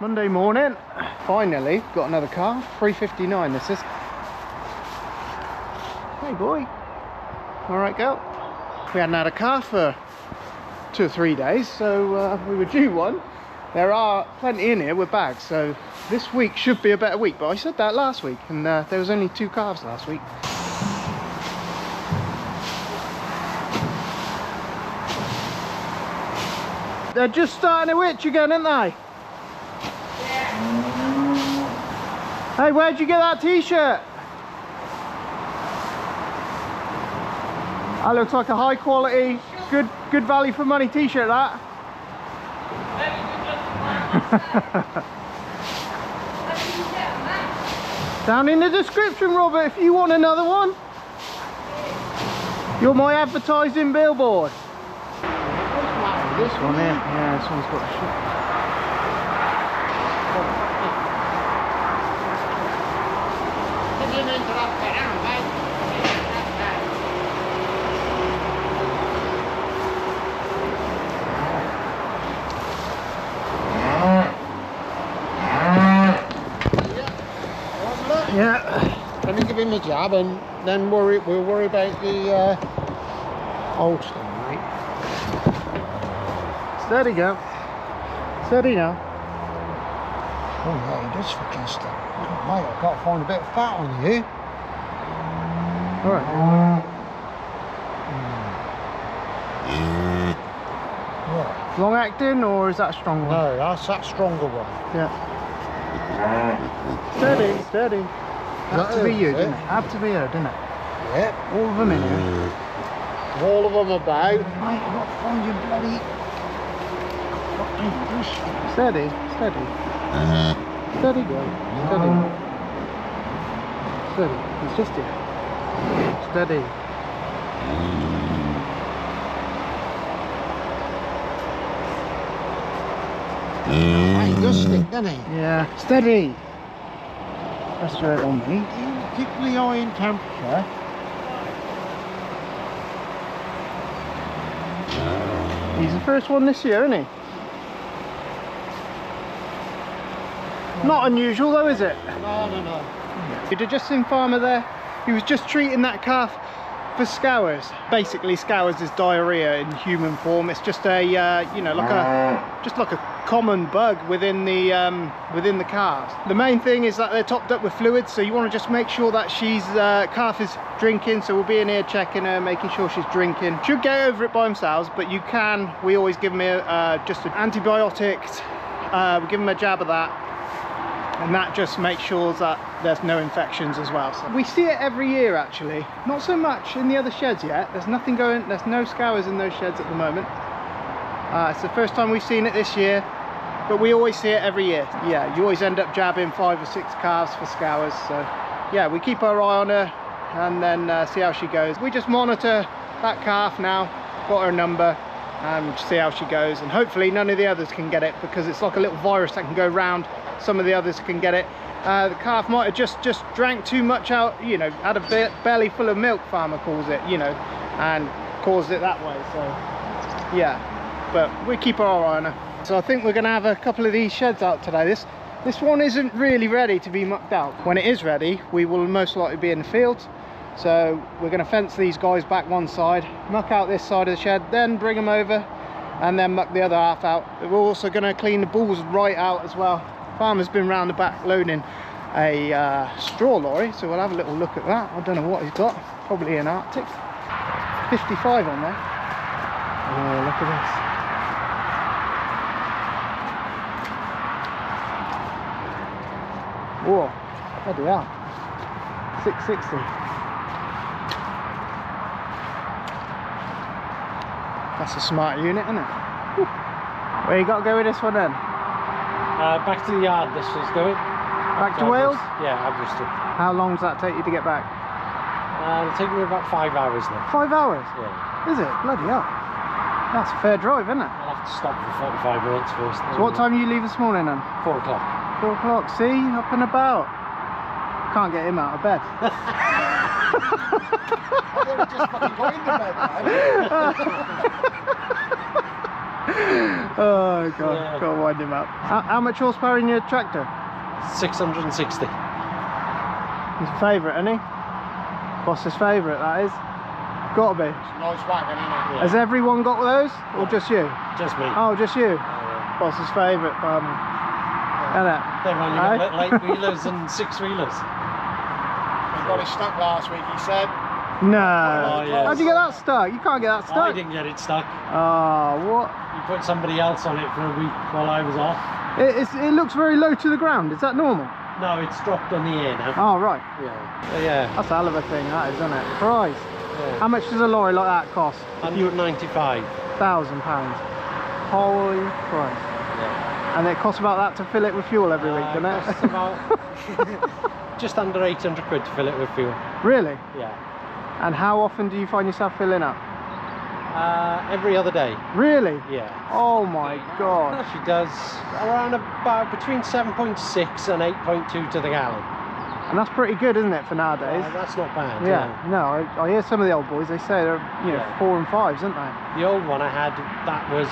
Monday morning. Finally got another car. 359 this is. Hey boy. Alright girl. We hadn't had a car for 2 or 3 days, so we were due one. There are plenty in here with bags, so this week should be a better week, but I said that last week, and there was only 2 calves last week. They're just starting to itch again, aren't they? Yeah. Hey, where'd you get that t-shirt? That looks like a high quality, good value for money t-shirt, that. Down in the description, Robert, if you want another one. You're my advertising billboard. This one here, yeah, this one's got a shot. Yeah. Let me give him a jab and then we'll worry about the old stuff. Steady, go. Steady now. Oh yeah, he does fucking stuff. Oh, mate, I've got to find a bit of fat on you. Alright. Right. Long acting, or is that a strong one? No, that's that stronger one. Yeah. Steady, steady. Had to be you, didn't it? Had to be you, didn't it? Yep. All of them in here. All of them about. Mate, I've got to find your bloody... Steady, steady. Steady, girl. Steady. Steady. It's just here. Steady. He does stick, doesn't he? Yeah. Steady. Press your head on me. Particularly high in temperature. He's the first one this year, isn't he? Not unusual though, is it? No. You did just seen Farmer there. He was just treating that calf for scours. Basically, scours is diarrhea in human form. It's just a, you know, like a common bug within the calves. The main thing is that they're topped up with fluids, so you want to just make sure that she's calf is drinking. So we'll be in here checking her, making sure she's drinking. Should get over it by themselves, but you can. We always give them just an antibiotics. We give them a jab of that. And that just makes sure that there's no infections as well. So we see it every year actually. Not so much in the other sheds yet. There's nothing going, there's no scours in those sheds at the moment. It's the first time we've seen it this year, but we always see it every year. Yeah, you always end up jabbing 5 or 6 calves for scours. So yeah, we keep our eye on her and then see how she goes. We just monitor that calf now, got her number, and see how she goes. And hopefully none of the others can get it, because it's like a little virus that can go round. Some of the others can get it. The calf might have just drank too much out, you know, had a belly full of milk, Farmer calls it, you know, and caused it that way. So yeah, but we keep our eye on her. So I think we're going to have a couple of these sheds out today. This one isn't really ready to be mucked out. When it is ready, we will most likely be in the fields. So we're going to fence these guys back one side, muck out this side of the shed, then bring them over and then muck the other half out. We're also going to clean the bulls right out as well. Farmer's been round the back loading a straw lorry, so we'll have a little look at that. I don't know what he's got, probably an Arctic. 55 on there. Oh, look at this. Whoa, bloody hell. 660. That's a smart unit, isn't it? Whew. Where you got to go with this one then? Back to the yard this was going. Back to Wales? Yeah, Aberystwyth. How long does that take you to get back? It'll take me about 5 hours now. 5 hours? Yeah. Is it? Bloody hell. That's a fair drive, isn't it? I'll have to stop for 45 minutes first. So what time you leave this morning then? 4 o'clock. 4 o'clock, see? Up and about. Can't get him out of bed. I thought he just fucking got into bed, man. Oh god, Yeah. gotta wind him up. How much horsepower in your tractor? 660. His favourite, isn't he? Boss's favourite, that is. Gotta be. It's a nice wagon, isn't it? Has everyone got those, or just you? Just me. Oh, just you. Yeah. Boss's favourite farmer. Isn't it? They've only Aye. got little 8-wheelers and 6-wheelers. He got it stuck last week, he said. No. Oh, yeah. How'd you get that stuck? You can't get that I stuck. didn't get it stuck. Oh, what? You put somebody else on it for a week while I was off. It looks very low to the ground. Is that normal? No, it's dropped on the air now. Oh, right. Yeah. But yeah. That's a hell of a thing, that is, isn't it? Christ. Yeah. How much does a lorry like that cost? £195. £1,000. Holy Christ. Yeah. And it costs about that to fill it with fuel every week, doesn't it? Costs about just under 800 quid to fill it with fuel. Really? Yeah. And how often do you find yourself filling up? Every other day. Really? Yeah. Oh my god. She does around about between 7.6 and 8.2 to the gallon. And that's pretty good, isn't it, for nowadays? That's not bad. Yeah. No, I hear some of the old boys, they say they're, you know, Yeah. 4 and 5s, aren't they? The old one I had, that was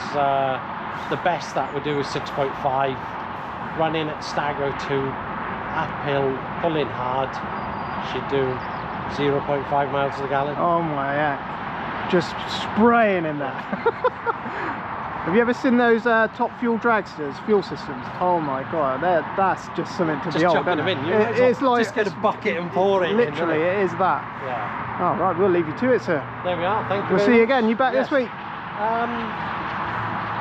the best that would do is 6.5, running at stagger 2, uphill, pulling hard. She'd do 0.5 miles to the gallon. Oh my heck. Just spraying in there. Have you ever seen those top fuel dragsters, fuel systems? Oh my god, that's just something to Just behold. chucking isn't them it? in. You might as well It's like just get a bucket and pour it literally, in. it is that. Yeah. Oh right, we'll leave you to it, sir. There we are. Thank you. We'll very see you much. again. You back Yes. this week?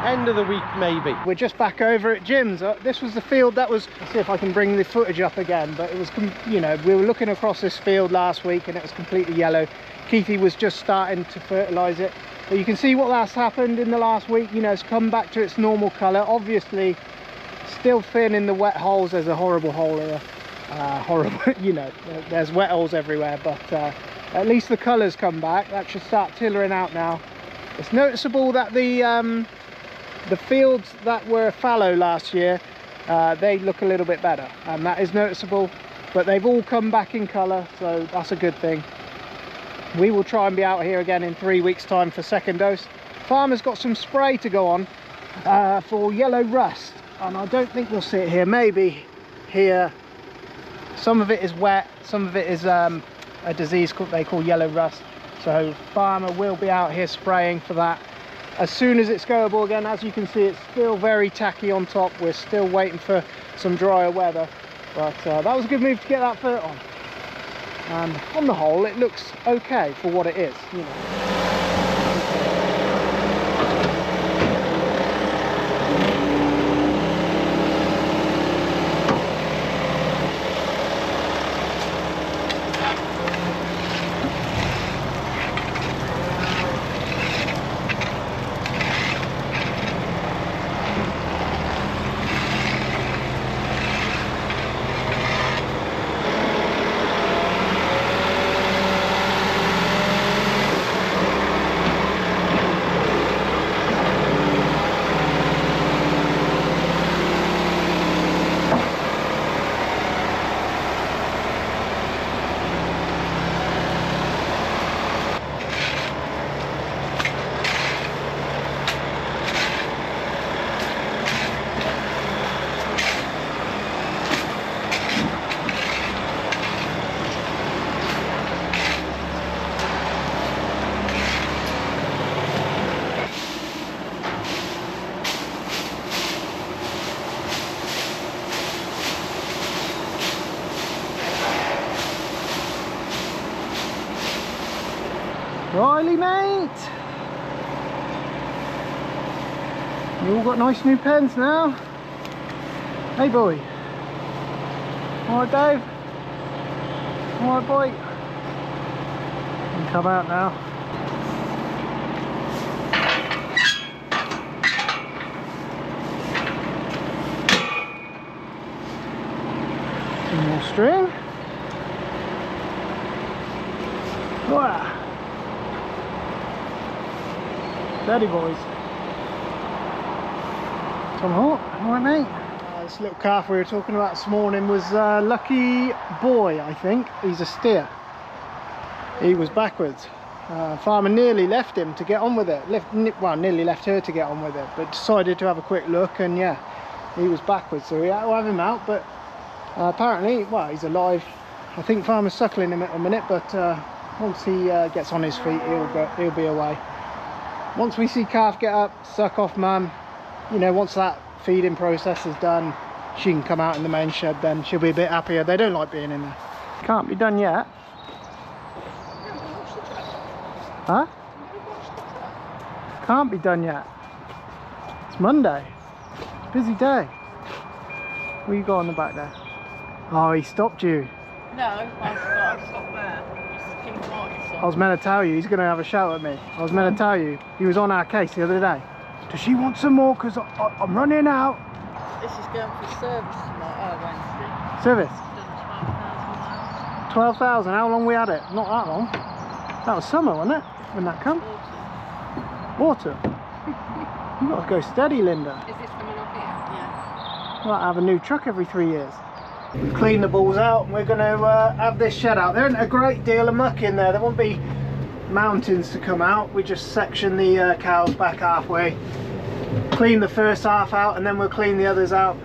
End of the week, maybe. We're just back over at Jim's. This was the field that was, let's see if I can bring the footage up again, but it was, you know, we were looking across this field last week and it was completely yellow. Keithy was just starting to fertilise it. But you can see what that's happened in the last week. You know, it's come back to its normal colour. Obviously, still thin in the wet holes. There's a horrible hole here. Horrible, you know, there's wet holes everywhere, but at least the colour's come back. That should start tillering out now. It's noticeable that the fields that were fallow last year, they look a little bit better, and that is noticeable, but they've all come back in colour, so that's a good thing. We will try and be out here again in 3 weeks time for second dose. Farmer's got some spray to go on for yellow rust, and I don't think we'll see it here, maybe here. Some of it is wet, some of it is a disease they call yellow rust, so Farmer will be out here spraying for that as soon as it's goable again. As you can see, it's still very tacky on top. We're still waiting for some drier weather, but that was a good move to get that fert on. And on the whole, it looks okay for what it is, you know. Riley, mate! You all got nice new pens now. Hey, boy. All right, Dave? All right, boy? You can come out now. Some more string. Wow. Steady, boys. Tom Hawk, all right, mate? This little calf we were talking about this morning was Lucky Boy, I think. He's a steer. He was backwards. Farmer nearly left him to get on with it. Well, nearly left her to get on with it, but decided to have a quick look, and yeah, he was backwards, so we had to have him out. But apparently, well, he's alive. I think Farmer's suckling him at the minute, but once he gets on his feet, he'll be away. Once we see calf get up, suck off mum, you know, once that feeding process is done, she can come out in the main shed, then she'll be a bit happier. They don't like being in there. Can't be done yet. Huh? Can't be done yet. It's Monday. It's a busy day. What you got on the back there? Oh, he stopped you. No, I stopped there. Just keep marking I was meant to tell you, he's going to have a shout at me. I was meant to tell you, he was on our case the other day. Does she want some more? Because I'm running out. This is going for service tomorrow, Wednesday. Service? Done 12,000 miles. 12,000, how long we had it? Not that long. That was summer, wasn't it? When that come? Autumn. You got to go steady, Linda. Is this coming up here? Yeah. We'll have a new truck every 3 years. We've cleaned the balls out and we're going to have this shed out. There isn't a great deal of muck in there. There won't be mountains to come out. We just section the cows back halfway, clean the first half out, and then we'll clean the others out.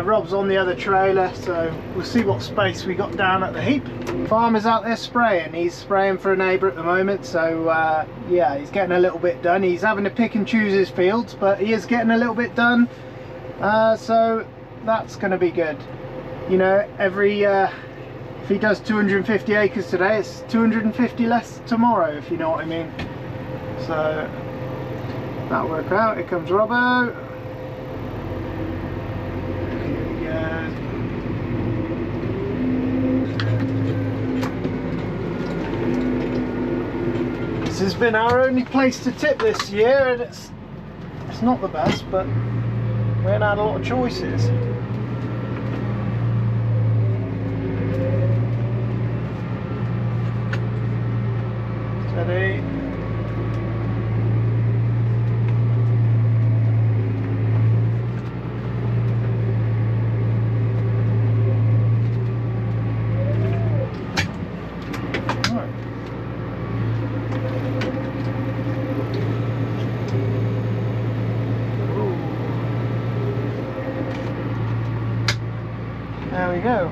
Rob's on the other trailer, so we'll see what space we got down at the heap. Farmer's out there spraying. He's spraying for a neighbour at the moment, so yeah, he's getting a little bit done. He's having to pick and choose his fields, but he is getting a little bit done, so that's going to be good. You know, every if he does 250 acres today, it's 250 less tomorrow, if you know what I mean. So that'll work out. Here comes Robbo. This has been our only place to tip this year, and it's not the best, but we haven't had a lot of choices. Steady. There we go.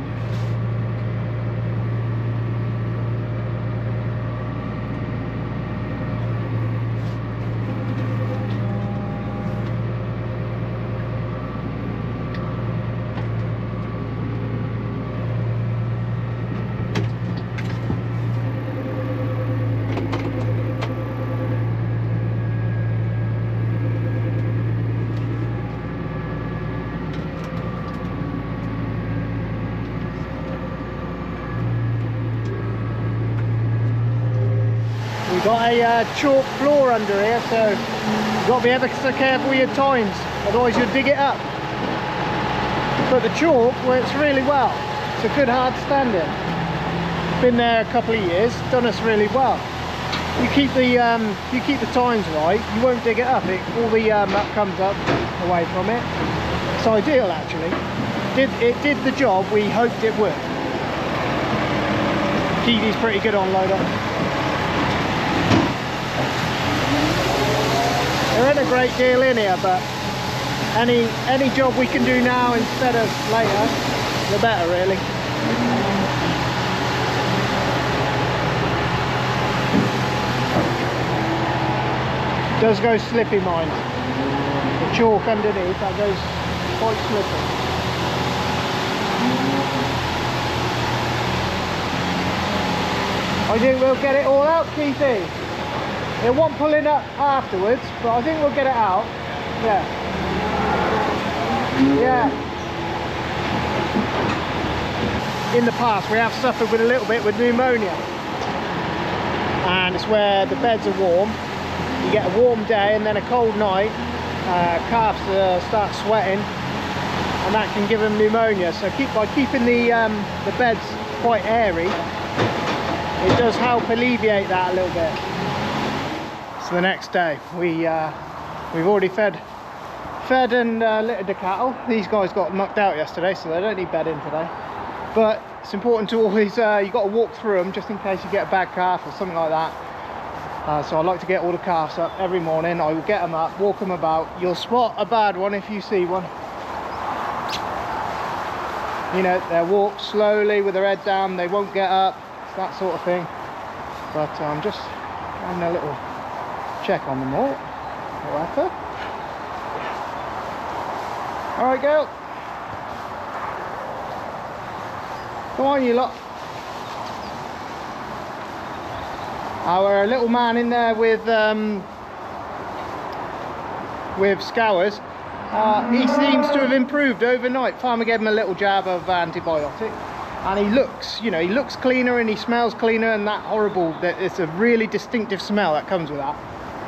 Got a chalk floor under here, so you've got to be ever so careful with your tines, otherwise you'll dig it up. But the chalk works really well. It's a good hard standing. Been there a couple of years, done us really well. You keep the tines right, you won't dig it up. All the muck comes up away from it. It's ideal actually. It did the job we hoped it would. Kiwi's pretty good on load up. There ain't a great deal in here, but any job we can do now instead of later, the better really. It does go slippy, mind. The chalk underneath, that goes quite slippy. I think we'll get it all out, Keithy. It won't pull it up afterwards, but I think we'll get it out. Yeah. Yeah. In the past, we have suffered with a little bit with pneumonia. And it's where the beds are warm. You get a warm day and then a cold night. Calves start sweating, and that can give them pneumonia. So by keeping the beds quite airy, it does help alleviate that a little bit. So the next day, we've already fed and littered the cattle. These guys got mucked out yesterday, so they don't need bedding today. but it's important to always, you've got to walk through them just in case you get a bad calf or something like that. So I like to get all the calves up every morning. I will get them up, walk them about. You'll spot a bad one if you see one. You know, they'll walk slowly with their head down, they won't get up, that sort of thing. But I'm just having a little check on them all. Whatever. All right, girl. Come on, you lot. Our little man in there with scours, he seems to have improved overnight. Farmer gave him a little jab of antibiotic, and he looks, you know, he looks cleaner and he smells cleaner, and that horrible, it's a really distinctive smell that comes with that,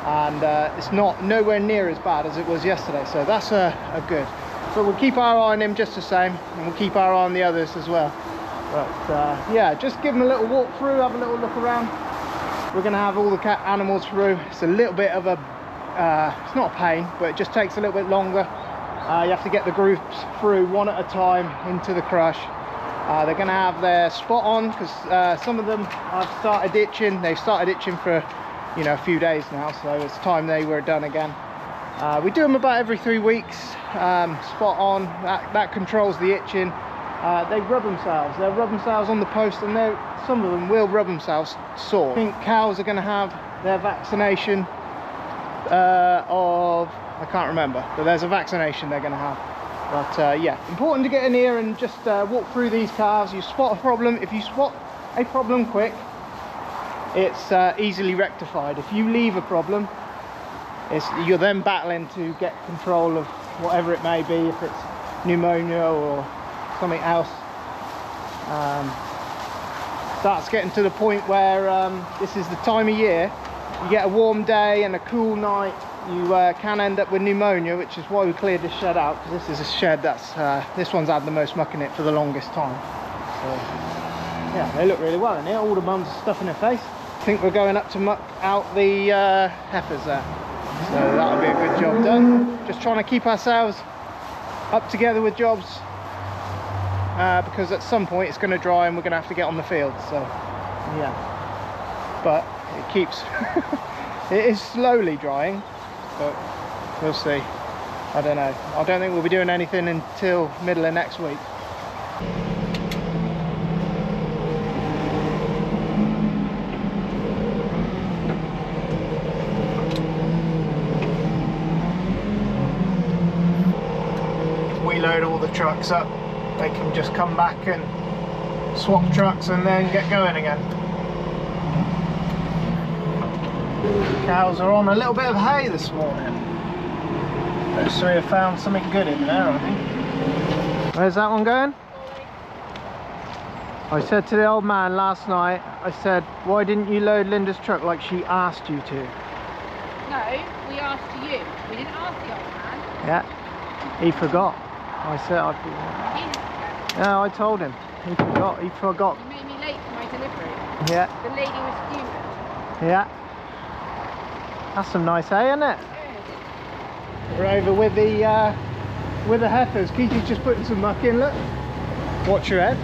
and it's not nowhere near as bad as it was yesterday. So that's a good. But we'll keep our eye on him just the same, and we'll keep our eye on the others as well. But yeah, just give him a little walk through, have a little look around. We're going to have all the animals through. It's a little bit of a, it's not a pain, but it just takes a little bit longer. You have to get the groups through one at a time into the crush. They're going to have their spot on, because some of them have started itching. They've started itching for, you know, a few days now, so it's time they were done again. We do them about every 3 weeks. Spot on, that controls the itching. They rub themselves. They'll rub themselves on the post, and some of them will rub themselves sore. I think cows are going to have their vaccination I can't remember, but there's a vaccination they're going to have. But yeah, important to get in here and just walk through these calves. You spot a problem. If you spot a problem quick, it's easily rectified. If you leave a problem, you're then battling to get control of whatever it may be, if it's pneumonia or something else. Starts getting to the point where this is the time of year, you get a warm day and a cool night, you can end up with pneumonia, which is why we cleared this shed out, because this is a shed that's this one's had the most muck in it for the longest time. So yeah, they look really well in here. All the mums are stuffing their face. I think we're going up to muck out the heifers there, so that'll be a good job done. Just trying to keep ourselves up together with jobs, because at some point it's going to dry and we're going to have to get on the field. So yeah, but it keeps it is slowly drying, but we'll see. I don't know. I don't think we'll be doing anything until middle of next week. We load all the trucks up, they can just come back and swap trucks and then get going again. Cows are on a little bit of hay this morning. Those three have found something good in there, I think. Where's that one going? I said to the old man last night, I said, why didn't you load Linda's truck like she asked you to? No, we asked you. We didn't ask the old man. Yeah, he forgot. I said, no, I told him. He forgot. He forgot. You made me late for my delivery. Yeah. The lady was fuming. Yeah. That's some nice hay, isn't it? Good. We're over with the heifers. Keithy's just putting some muck in, look. Watch your head.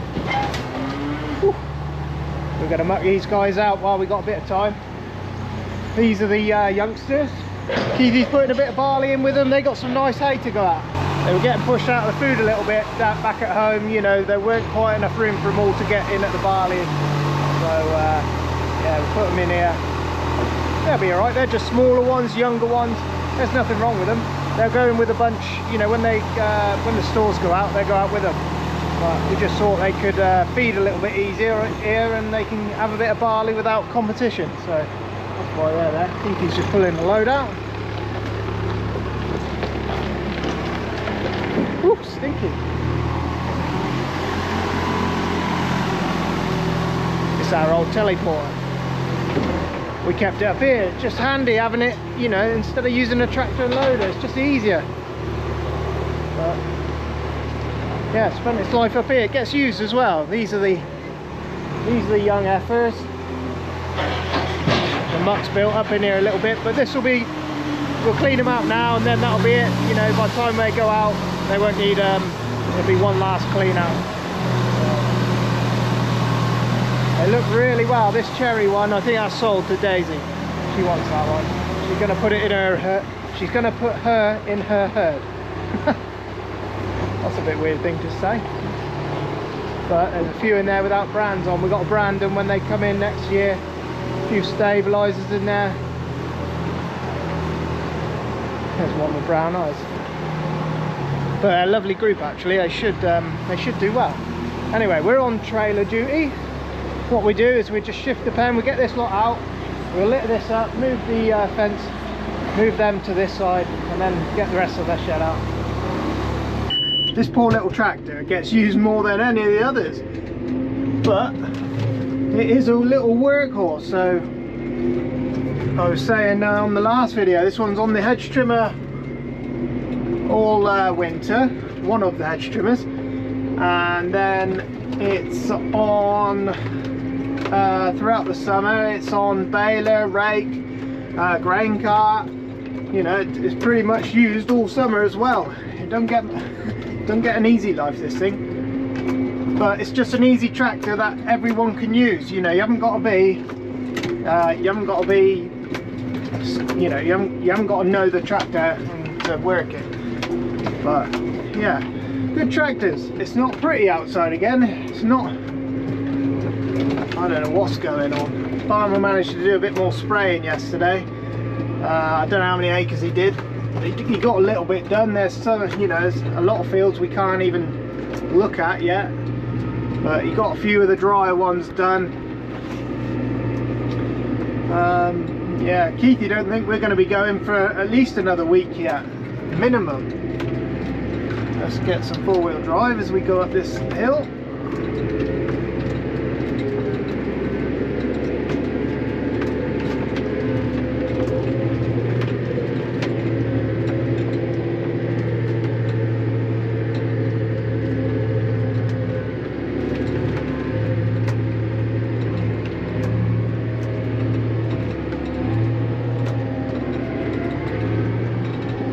Whew. We're going to muck these guys out while we got a bit of time. These are the youngsters. Keithy's putting a bit of barley in with them. They got some nice hay to go out. They were getting pushed out of the food a little bit back at home. You know, there weren't quite enough room for them all to get in at the barley. So yeah, we put them in here. They'll be alright. They're just smaller ones, younger ones. There's nothing wrong with them. They're going with a bunch, you know, when the stores go out, they go out with them. But we just thought they could feed a little bit easier here, and they can have a bit of barley without competition. So that's why they're there. Keithy's just pulling the load out. Ooh, stinky. It's our old teleporter. We kept it up here. It's just handy having it, you know, instead of using a tractor and loader, it's just easier. But yeah, it's spent its life up here. It gets used as well. These are the young heifers. The muck's built up in here a little bit, but this will be, we'll clean them out now, and then that'll be it. You know, by the time they go out, they won't need, it'll be one last clean out. They look really well. This cherry one, I think I sold to Daisy. She wants that one. She's going to put it in her she's going to put her in her herd. That's a bit weird thing to say. But there's a few in there without brands on. We've got to brand them when they come in next year. A few stabilisers in there. There's one with brown eyes. But a lovely group actually. They should do well. Anyway, we're on trailer duty. What we do is we just shift the pen. We get this lot out. We'll lit this up, move the fence, move them to this side, and then get the rest of their shed out. This poor little tractor gets used more than any of the others, but it is a little workhorse. So I was saying on the last video, this one's on the hedge trimmer all winter, one of the hedge trimmers, and then it's on throughout the summer. It's on baler, rake, grain cart. You know, it's pretty much used all summer as well. It don't get an easy life, this thing, but it's just an easy tractor that everyone can use. You know, you haven't got to be you haven't got to know the tractor to work it. But yeah, good tractors. It's not pretty outside again. It's not, I don't know what's going on. Farmer managed to do a bit more spraying yesterday. I don't know how many acres he did. He got a little bit done. There's some, you know, there's a lot of fields we can't even look at yet, but he got a few of the drier ones done. Yeah, Keithy don't think we're going to be going for at least another week yet, minimum. Let's get some four-wheel drive as we go up this hill.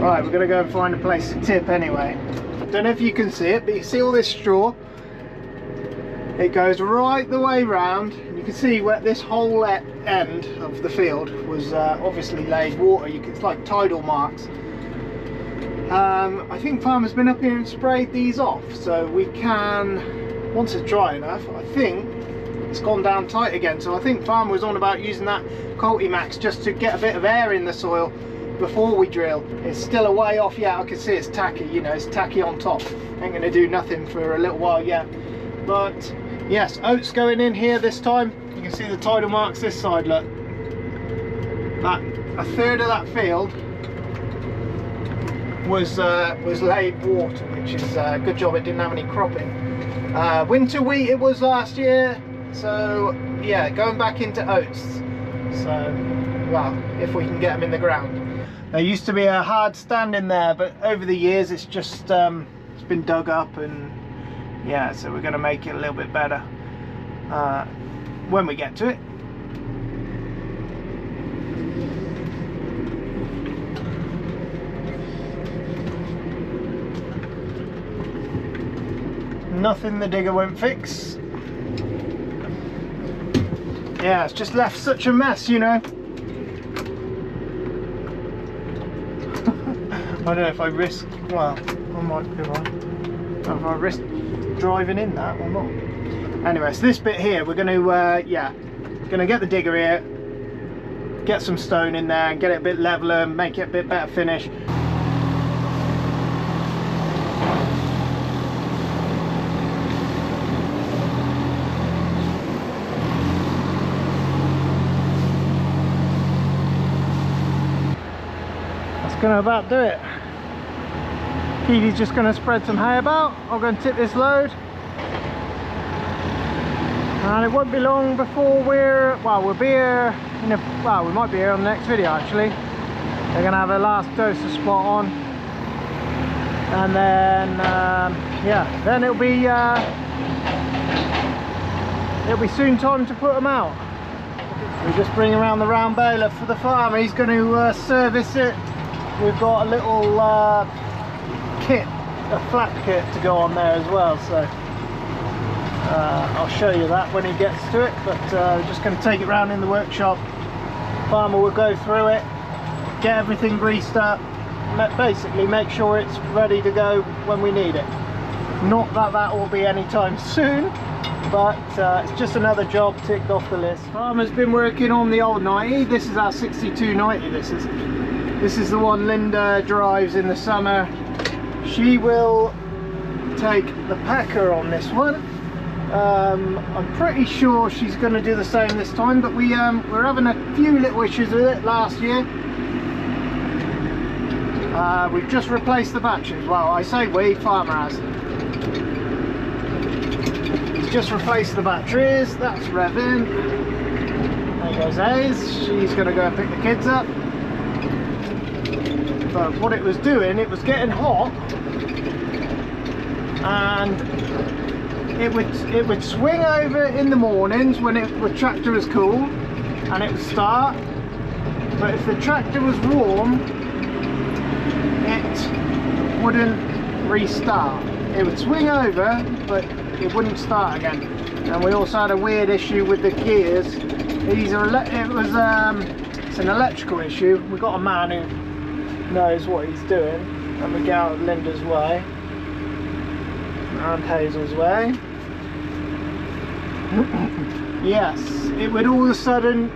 Right, we're going to go and find a place to tip anyway. Don't know if you can see it, but you see all this straw? It goes right the way round. You can see where this whole end of the field was obviously laid water. It's like tidal marks. I think Farmer's been up here and sprayed these off, so we can, once it's dry enough, I think it's gone down tight again. So I think Farmer was on about using that Max just to get a bit of air in the soil before we drill. It's still a way off yet. I can see it's tacky, you know, it's tacky on top. Ain't gonna do nothing for a little while yet. But yes, oats going in here this time. You can see the tidal marks this side, look. That, a third of that field was laid water, which is a good job it didn't have any cropping. Winter wheat it was last year, so yeah, going back into oats. So, well, if we can get them in the ground. There used to be a hard stand in there, but over the years it's just it's been dug up, and yeah, so we're going to make it a little bit better when we get to it. Nothing the digger won't fix. Yeah, it's just left such a mess, you know. I don't know if I risk, well, I might be right. I don't know if I risk driving in that or not. Anyway, so this bit here, we're going to, yeah, going to get the digger here, get some stone in there and get it a bit leveler, make it a bit better finish. That's going to about do it. Keely's just going to spread some hay about. I'm going to tip this load, and it won't be long before we'll be here in a, well, we might be here on the next video actually. They're going to have a last dose of spot on, and then yeah, then it'll be soon time to put them out. We just bring around the round baler for the farmer. He's going to service it. We've got a little kit, a flat kit to go on there as well, so I'll show you that when he gets to it, but just going to take it round in the workshop. Farmer will go through it, get everything greased up, basically make sure it's ready to go when we need it. Not that that will be anytime soon, but it's just another job ticked off the list. Farmer's been working on the old 90. This is our 6290. This is the one Linda drives in the summer. She will take the packer on this one. I'm pretty sure she's going to do the same this time, but we're having a few little issues with it last year. We've just replaced the batteries. Well, I say we, Farmer has. He's just replaced the batteries. That's revving. There goes Ace. She's going to go and pick the kids up. But what it was doing, it was getting hot, and it would swing over in the mornings when the tractor was cool, and it would start. But if the tractor was warm, it wouldn't restart. It would swing over, but it wouldn't start again. And we also had a weird issue with the gears. It's an electrical issue. We've got a man who knows what he's doing, and we get out of Linda's way and Hazel's way. Yes, it would all of a sudden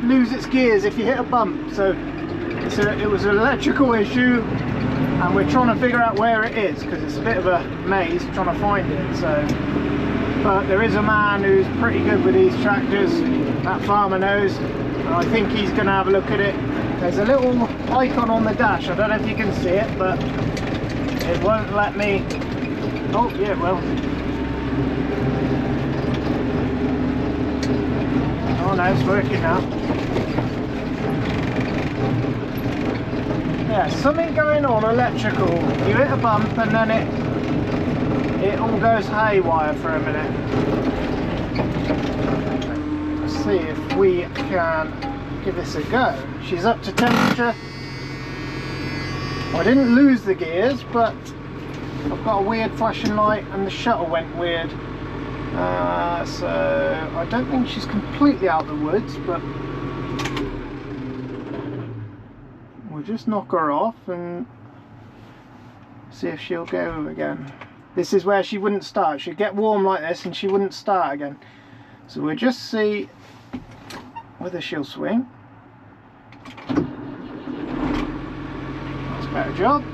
lose its gears if you hit a bump. So it was an electrical issue, and we're trying to figure out where it is, because it's a bit of a maze trying to find it. So, but there is a man who's pretty good with these tractors, that Farmer knows, and I think he's going to have a look at it. There's a little icon on the dash, I don't know if you can see it, but it won't let me. Oh yeah, it will. Oh no, it's working now. Yeah, something going on electrical. You hit a bump and then it all goes haywire for a minute. Let's see if we can give this a go. She's up to temperature. I didn't lose the gears, but I've got a weird flashing light and the shutter went weird. So I don't think she's completely out of the woods, but we'll just knock her off and see if she'll go again. This is where she wouldn't start. She'd get warm like this and she wouldn't start again. So we'll just see whether she'll swing. That's a better job.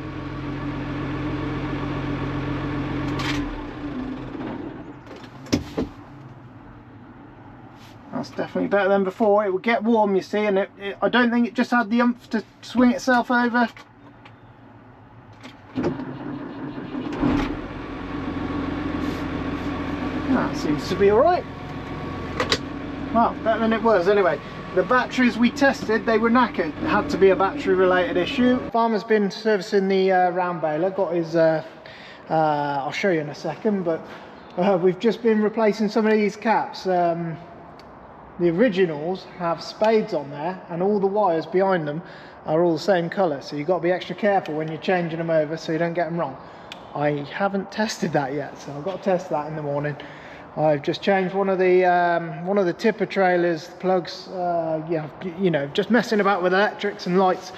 That's definitely better than before. It would get warm, you see, and I don't think it just had the oomph to swing itself over. That seems to be alright. Well, better than it was anyway. The batteries we tested, they were knackered. It had to be a battery related issue. Farmer's been servicing the round baler, got his, I'll show you in a second, but we've just been replacing some of these caps. The originals have spades on there, and all the wires behind them are all the same colour, so you've got to be extra careful when you're changing them over so you don't get them wrong. I haven't tested that yet, so I've got to test that in the morning. I've just changed one of the tipper trailers plugs. Yeah, you know, just messing about with electrics and lights.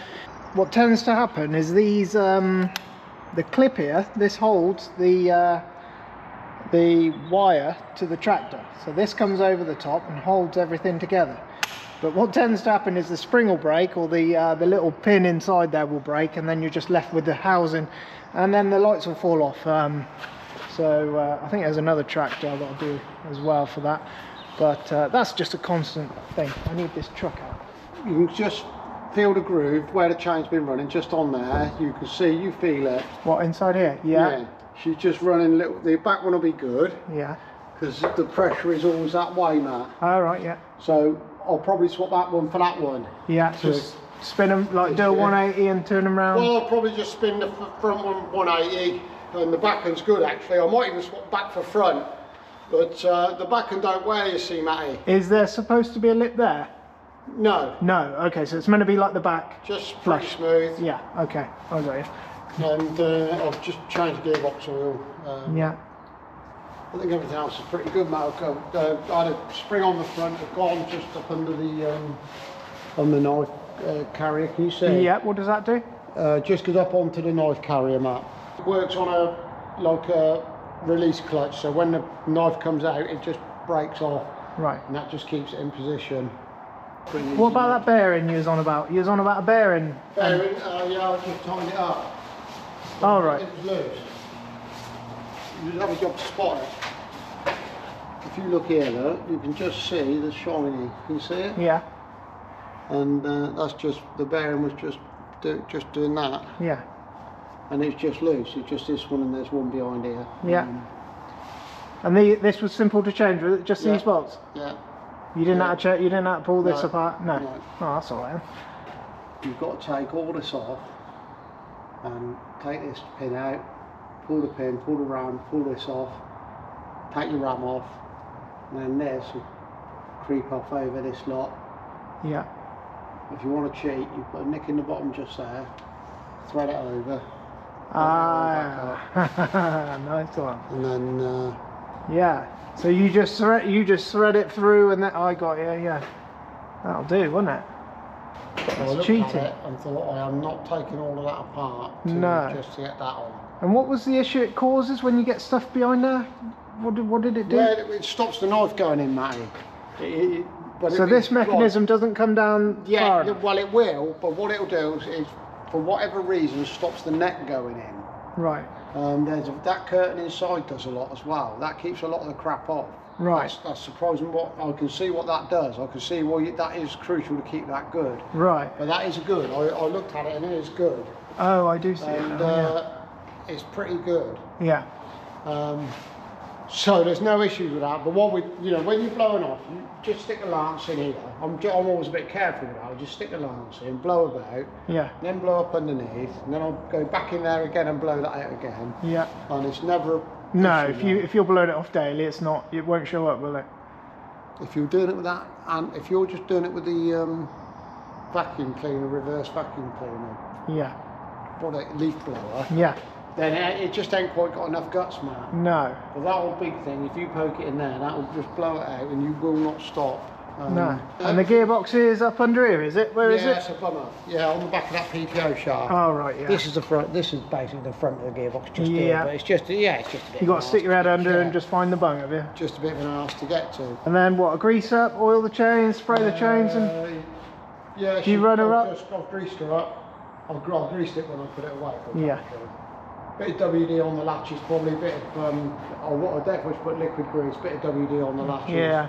What tends to happen is these the clip here, this holds the wire to the tractor, so this comes over the top and holds everything together. But what tends to happen is the spring will break, or the little pin inside there will break, and then you're just left with the housing, and then the lights will fall off. So I think there's another tractor I've got to do as well for that, but that's just a constant thing. I need this truck out. You can just feel the groove where the chain's been running, just on there. You can see, you feel it. What, inside here? Yeah. She's just running a little. The back one will be good. Yeah. Because the pressure is always that way, Matt. Oh, right, yeah. So I'll probably swap that one for that one. Yeah, so just spin them, like do a 180 and turn them round. Well, I'll probably just spin the front one 180, and the back one's good actually. I might even swap back for front, but the back one don't wear, you see, Matty. Is there supposed to be a lip there? No. No, okay, so it's meant to be like the back. Just flush. pretty smooth. Yeah, okay, I got you. And I've just changed the gearbox oil. Yeah. I think everything else is pretty good, mate. I had a spring on the front, I've gone just up under the on the knife carrier. Can you see? Yeah, what does that do? Just goes up onto the knife carrier, Matt. It works on a release clutch, so when the knife comes out, it just breaks off. Right. And that just keeps it in position. What about that bearing you was on about? You was on about a bearing? Bearing, yeah, I just tied it up. Oh, right. It was loose. You just have a job to spot it. If you look here, look, you can just see the shiny. Can you see it? Yeah. And that's just, the bearing was just doing that. Yeah. And it's just loose. It's just this one, and there's one behind here. Yeah. And this was simple to change, was it? Just Yeah. these bolts? Yeah. You didn't have to check, you didn't have to pull this No. apart? No. No. Oh, that's alright. You've got to take all this off and take this pin out, pull the pin, pull the ram, pull this off, take your ram off, and then this will creep off over this lot. Yeah. If you want to cheat, you put a nick in the bottom just there, thread it over, Ah, nice one. and then Yeah. So you just thread it through, and then I got you. Yeah. That'll do, won't it? I looked cheating. at it and thought, I am not taking all of that apart just to get that on. And what was the issue it causes when you get stuff behind there? What did it do? Well, it stops the knife going in, Matty. So this mechanism doesn't come down far Yeah, enough? well it will, but what it'll do is, for whatever reason, stops the neck going in. Right. That curtain inside does a lot as well. That keeps a lot of the crap off. Right. That's surprising. What I can see what that does. I can see why that is crucial to keep that good. Right. But that is good. I looked at it and it is good. Oh, I do see it And now, it's pretty good. yeah. So there's no issues with that. But when you're blowing off, you just stick a lance in here. I'm always a bit careful with that. I just stick a lance in, blow about, Yeah. then blow up underneath, and then I'll go back in there again and blow that out again. Yeah. And it's never. No, issue, if you're blowing it off daily, it won't show up, will it? If you're doing it with that, and if you're just doing it with the vacuum cleaner, reverse vacuum cleaner, Yeah. leaf blower, Yeah. then it just ain't quite got enough guts, man. No. But that old big thing, if you poke it in there, that will just blow it out, and you will not stop. No. And the gearbox is up under here, is it? Where is Yeah, it? it's a bummer. Yeah, on the back of that PTO shaft. Oh, right, yeah. This is the front. This is basically the front of the gearbox, just here. Yeah. But it's just a bit. You got to stick your head under Yeah. and just find the bung, have you? Just a bit of an arse to get to. And then what? Grease up, oil the chains, spray the chains, and Yeah. Do you run her up? I've greased her up. I've greased it when I put it away. Yeah. Bit of WD on the latches, probably a bit of what I definitely put liquid grease. Bit of WD on the latches. yeah,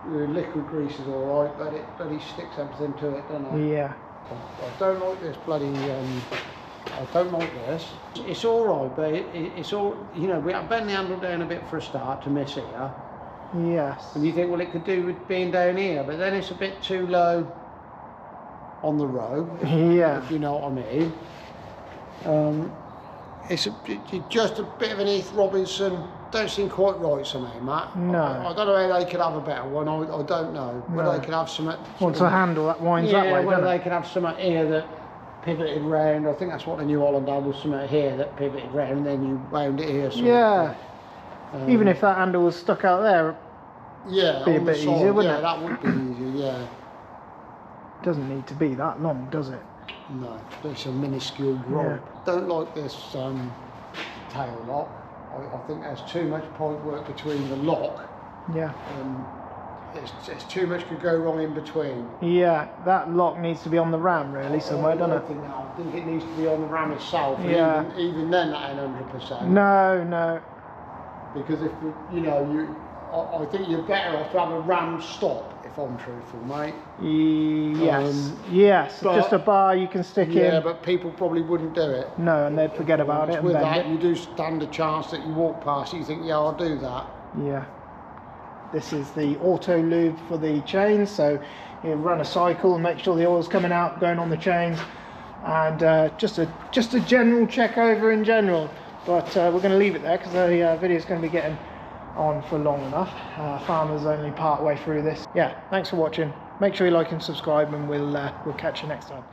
The liquid grease is all right, but it bloody sticks everything to it, doesn't it? yeah. I don't like this bloody. I don't like this. It's all right, but it's all. We bend the handle down a bit for a start to miss here, Yes. and you think, well, it could do with being down here, but then it's a bit too low on the row. Yeah. If you know what I mean. It's just a bit of an Heath Robinson. Don't seem quite right somehow, Matt. No. I don't know how they could have a better one. I don't know. Whether No. they could have some. Wants a handle that winds that way, whether doesn't they it? could have something here that pivoted round. I think that's what the New Holland had, was something here that pivoted round, and then you wound it here. Yeah. Even if that handle was stuck out there, yeah, be a on the bit side, easier, wouldn't yeah, it? that would be easier. Yeah. doesn't need to be that long, does it? No, it's a minuscule rope. Don't like this tail lock. I think there's too much pipe work between the lock. Yeah. It's too much could go wrong in between. Yeah, that lock needs to be on the ram really somewhere, doesn't it? I think it needs to be on the ram itself. Yeah. Even then, that ain't 100%. No, no. Because if I think you're better off to have a ram stop, if I'm truthful, mate. Yes. Yes. but- Just a bar you can stick Yeah, in. but people probably wouldn't do it. No, and they'd forget about it and With bend that, it. you do stand a chance that you walk past it, you think, yeah, I'll do that. Yeah. This is the auto lube for the chains, so you run a cycle and make sure the oil's coming out, going on the chains, and just a general check over in general. But we're going to leave it there because the video is going to be getting on for long enough. Farmer's only part way through this. Yeah, thanks for watching. Make sure you like and subscribe, and we'll catch you next time.